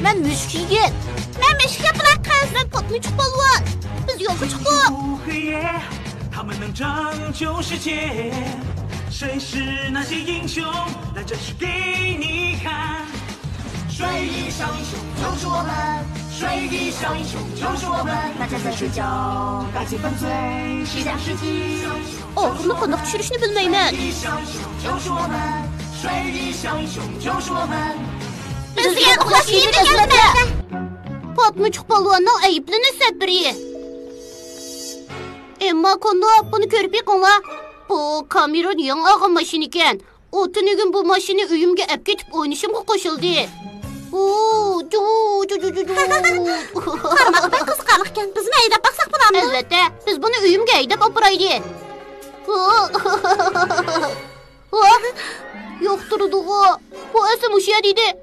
Ben müşk yigit. Ben müşk yaprak kız. Ben patlıcık balvan. Biz yolga çıktık. 他们能拯救世界，谁是那些英雄？来展示给你看。水里小英雄就是我们，水里小英雄就是我们。大家在睡觉，赶紧犯罪，谁想世纪？ Ağzını kandak düşürüşünü bilmeymen. 水里小英雄就是我们，水里小英雄就是我们。 Bizga uxlash yeri gelmedi. Patlıcık balvanın ayıplını sepiri. Emma konuda bunu körüp yıkınla. Bu Cameron yan ağam maşin iken. Otun gün bu maşini üyümge ep getip oynayışımga koşuldu. Karmak ben kızkarlıkken bizim eydep baksak bulandı. Elbette biz bunu üyümge eydep apıraydı. Yoxturduğu. Bu əsim uşuya deydi.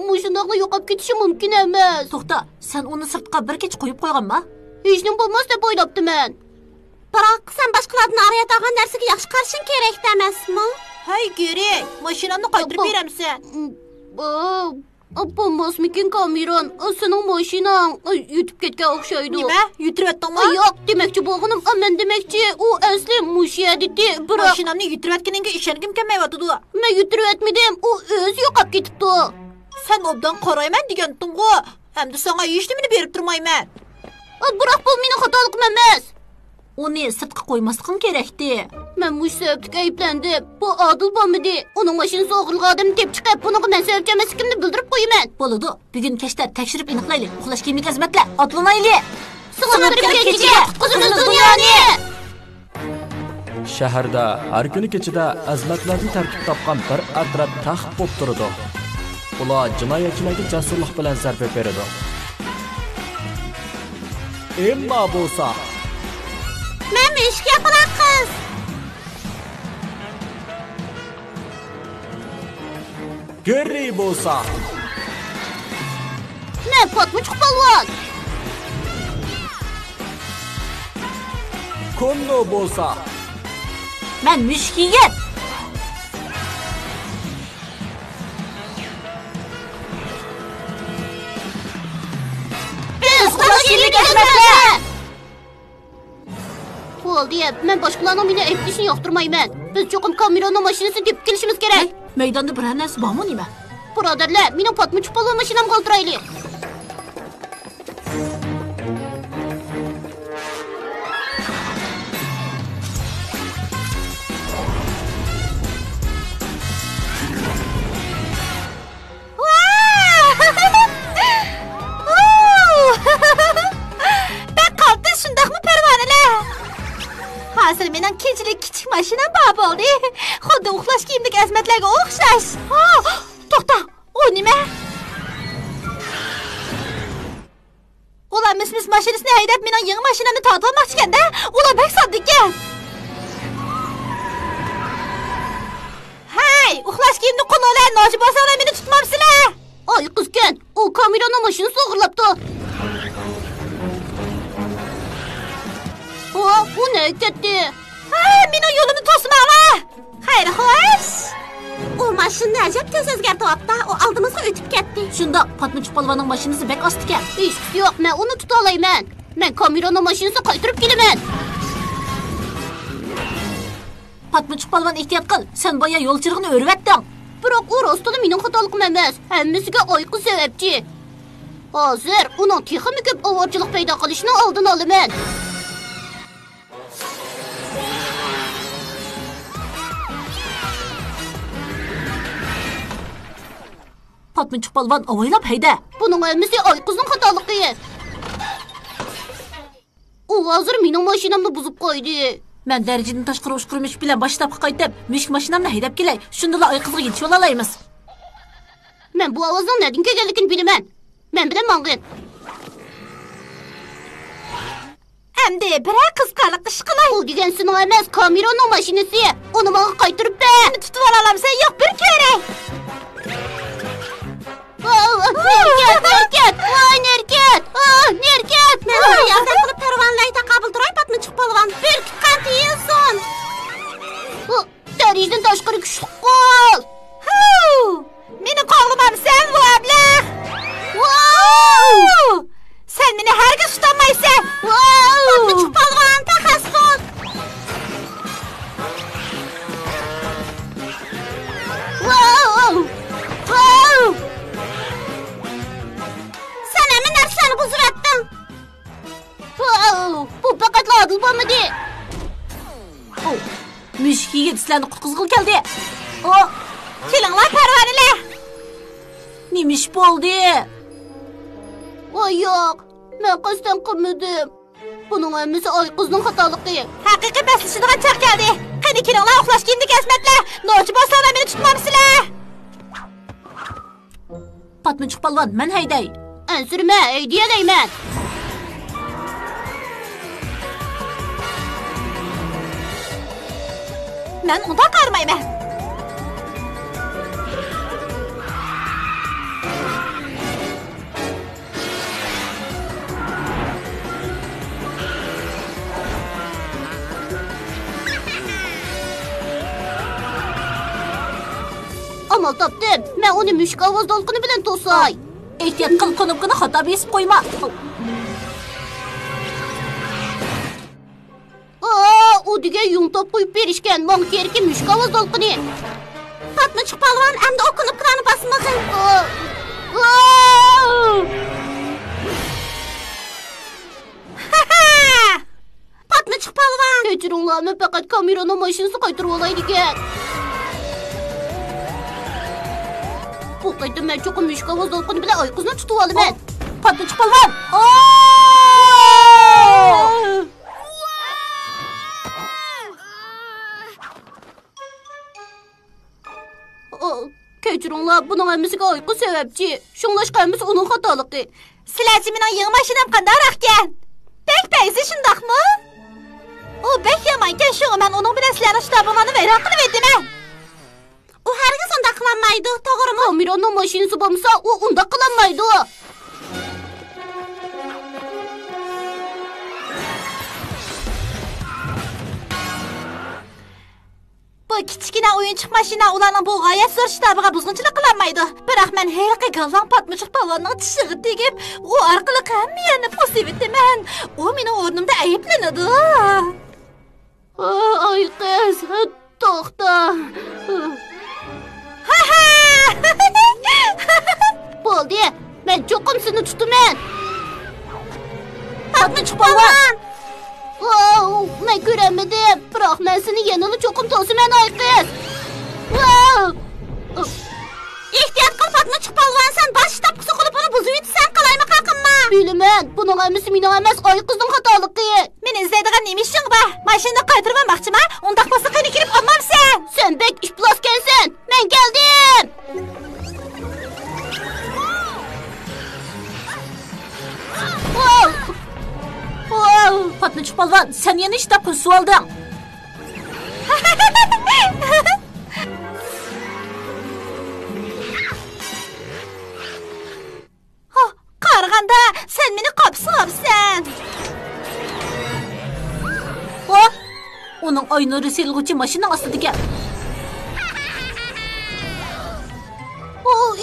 Muşundaqla yoqab ketişi mümkün emas. Toxta, sen onu sırtqa bir keç koyup koygan mı? Hechnim bo'lmas deb o'ylabdim men. Biroq sen boshqalardan arayotgan narsaga yaxshi qarashing kerak emasmi? Hay gerek. Mashinamni qaytirib beramsan. Bo'lmasmikin Cameron? Sening mashinang yutib ketgan o'xshaydi. Nima? Yutirib etdingmi? Yo'q, demoqchi bo'lganim, men demoqchi, u asli mushiya dedi. Biroq Mashinamni yutirib etganingga ishongim kelmayotdi. men yutirib etmadim, u o'zi yo'qab ketibdi. Sen obdan qarayman degandim-ku. Hamda sana hech nimani berib turmayman. Biroq bu mening xatoligim emas. Onu sırtqa qo'ymasliging kerakdi. Men mush sebepga ayblandim. Bu adil bo'lmadi. Uning mashinasi o'g'irladim deb chiqib, buni men sebepchi emasligimni bildirib qo'yaman. Bo'ladi. Bugun kechda tekshirib aniqlaylik. Uxlash kiyimlik xizmatlar otlanaylik. Sing'ib kechiga qizimiz dunyoni. Shaharda har kuni kechida azmatlarni tarkib topgan bir atraf taxt bo'lib turadi. Ular jinoyatchilarga jasurlik bilan zarba beradi. Emma bo'lsa Men müşk yaprak kız. Geri bo'lsa Men patlıcık balvan. Konno bo'lsa Men müşk yigit. Biz qo'shilib ketmoqda. Bo'ldi, men boshqalarning meni ayblashini yoqtirmayman. Biz cho'qim Cameronning mashinasini deb kelishimiz kerak. Maydonda bir narsa bormi nima? Birodarlar, mening patlıcık balvan mashinamga o'ltiraylik. Hazır mening kechilik kichik mashinam bor bo'ldi. Xuddi uxlash kiyimlik azmatlarga o'xshash. To'xta, u nima? Ular mis mashinasini haydab mening yangi mashinamni tortib olmoqchi ekanda, ular bek sodda ekan. Hey, uxlash kiyimni qo'nolar, noji bo'lsanglar meni tutmamsizlar. Ay qizkan, u Cameronning mashinasini o'g'irlabdi. Bu ne ketdi? Mening yo'limni to'smanglar. Xayr, xo'sh. O mashinani ajab tez o'zgartiryapti. O oldimizga o'tib ketdi. Shunda patlıcık polvonning mashinasi bek osti ekan. Hech yo'q, men uni tuta olmayman. Men Cameronning mashinasini qaytarib kelaman. Patlıcık polvon ehtiyot qil. Sen boya yo'l chirig'ini o'rvatding. Biroq u rostida mening xatoligim emas. Hammasiga oyqi sababchi. Hozir uning texmi ko'p ovorchilik paydo qilishini oldini olaman. Patlıcık polvon avaylab hayda. Buning hammasi oyqizning xatoligi. U hozir mening mashinamni buzib qo'ydi. Men darajadan tashqari ushqirmish bilan boshlab qaytib, müşk mashinamni haydab kelay. Shunda oyqizga yetishib olaymiz. Men bu ovozning nerdan kelganligini bilaman. Men bilan mang'in. Endi bir qizqarlik ish qilay. Bu degan sening emas, Cameronning mashinasi. Uni menga qaytirib ber. Meni tutib olalamsan, yo'q bir kerak. Nerket! Men yordam qilib pervonlayda qabul turay patlıcık polvon. Bir tutqan tiyilsin. Darajadan tashqari kuchli qo'l. Meni qo'g'limamsan, bu ablah. Yalnız bo'lmadi. Mushuk yigit sizlarni qutqizg'il keldi. Kelinglar parvarilar. Nima ish bo'ldi? Voy yo'q, men qasddan qilmadim. Buning hammasi oy qizning xatoligi. Haqiqiy baslashadigan chaq keldi. Qani kelinglar uxlash kiyimdagi azmatlar. Nochi boslarlar meni tutmamsizlar. Patmuch polvon, men hayday. Ansirma, deyman. Men unda qarmayman. Amal topdim. Men uni mushuk ovoz to'lqini bilan to'say. Ehtiyot qil, qo'nibgina xato besib qo'yma. U degan yung top qo'yib berishgan. Menga kerakki mushuk ovoz to'lqini. Patmuch polvon, endi o knopkani bosmag'in. Patmuch polvon. Kechiringlar, men faqat kamerani mashinasi qaytarib olay degan. Bu qayta men cho'qim mushuk ovoz to'lqini bilan oy qizni tutib olaman. Patmuch polvon. Kechiringlar, buning hammasiga oy qiz sababchi. Shunglashqa hammasi uning xatoligi. Sizlarchi mening yangi mashinam qandoq ekan? Bek payzi shundaqmi? U bek yamankan, shunga men uning bilan sizlarning shtabinglarni vayron qilib etdim. U hargiz undaq qilmaydi, to'g'rimi? Kameronning mashinasi bo'lmasa, u unda qilmaydi. Bu kichkina o'yinchiq mashina ularning bu g'oyat zo'r shtabiga buzg'unchilik qilmaydi. Biroq men haqiqiy galvan patmuch polvonning tishig'i tegib, u orqali hamma yerni posib etdim. U mening o'rnimda ayblanadi. Ay qiz, to'xta. Bo'ldi, men cho'qim seni tutaman. Patmuch polvon. Men ko'ramadim. Biroq men seni yanada cho'qim to'siman, ay qiz. Ehtiyot qil, Patmuch polvon, sen bosh tapqisi qilib uni buzib yetsan, qalaymi qaqimma? Bilaman, buning hammasi mening emas, ay qizning xatoligi. Men izlaydigan nima ishing bor? Mashinani qaytarib olmoqchiman. Undaq bo'lsa qani kirib olmamsan? Sen bek ifloskansan. Men keldim. Patmuch polvon, sen yana ishtabqin suolding. Qarg'anda, sen meni qopsilabsan. Uning oy nuri selg'uchi mashina ostidagi.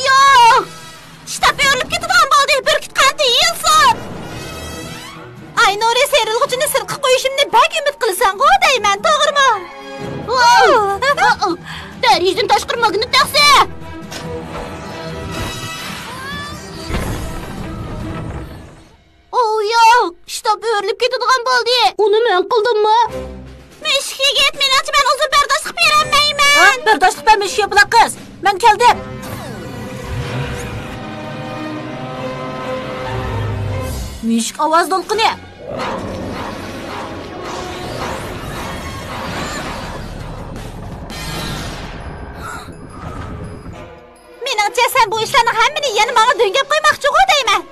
Yo'q! Shtab yorilib ketadigan bo'ldi. Bir kut qancha yilsin. Ay nuri serilg'uchini sirqib qo'yishimni bak umid qilsan-ku deyman, to'g'rimi? Darijdan tashqari magnit taqsa. Yo'q, shtab yorilib ketadigan bo'ldi. Uni men qildimmi? Mushuk yigit, menimcha men uzun bardoshlik berolmayman. Bardoshlik bermish yo'q qiz. Men keldim. Mushuk ovoz to'lqini. Menimcha sen bu ishlarni hammani yana menga dengab qo'ymoqchi-ku deyman.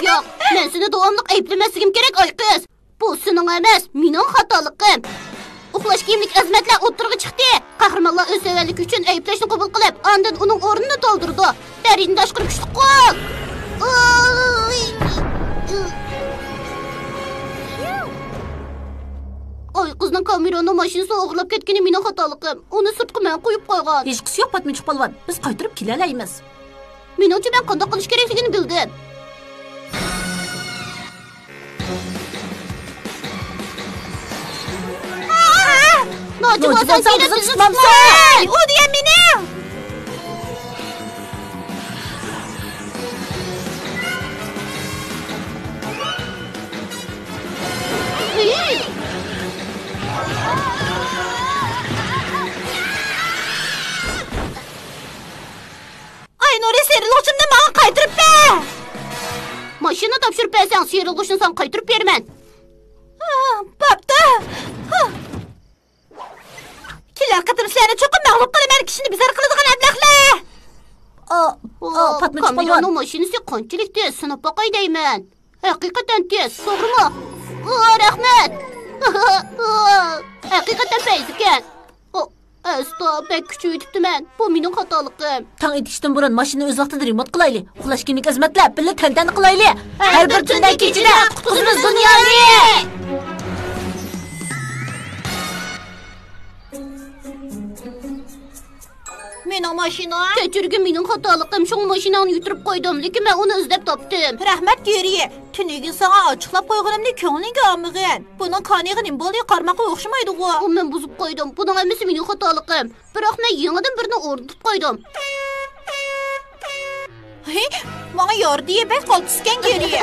Yo'q, men seni davomli ayblamasligim kerak, ay qiz. Bu sening emas, mening xatoligim. Uxlash kiyimlik azmatlar o'tirg'i chiqdi. Qahramonlar o'z savallik uchun ayblashni qabul qilib, ondan uning o'rnini to'ldirdi. Darijdan tashqari kuchli qo'l. Oy qizning kamerani mashinasi o'g'irlab ketgani mening xatoligim. Uni sirtqa men qo'yib qo'ygan. Hech qisi yo'q, Patmuch polvon. Biz qaytarib kelalaymiz. Menimcha men qanday qilish kerakligini bildim. Nochi bo'lsa kelib bizni tutmamsan. U degan meni. oraya serilg'uchimni menga qaytirib ber. Mashina topshirib bersang, serilg'uchni sen qaytirib berman. Bo'pti. Kelar qatim sizlarni cho'qib mag'lub qilaman, kishini bizar qiladigan ablahlar. Patmichi polvon. Kamilonning mashinasi qanchalik tez sinib boqay deyman. Haqiqatan tez, to'g'rimi? Rahmat. Haqiqatan tez ekan. Asta bek kuchaytibdiman. Bu mening xatoliqim. Tang etishdan burun mashina o'z vaqtida remont qilayli. Uxlash kimlik xizmatlar birga tantana qilayli. Har bir tunda kechida qutqizamiz dunyoni. Mening mashina. Kechirgin, mening xatoliqim. Shu mashinani yutirib qo'ydim, lekin men uni izlab topdim. Rahmat Geriye. Tunigin sana ochiqlab qo'yganimni ko'nglingga olmag'in. Buning qoniga nima bo'ldi? Qarmoqqa o'xshamaydi-ku. Men buzib qo'ydim. Buning hammasi mening xatoliqim. Biroq men yangidan birini o'rnatib qo'ydim. Menga yor deya bek qoltisgan Geriye.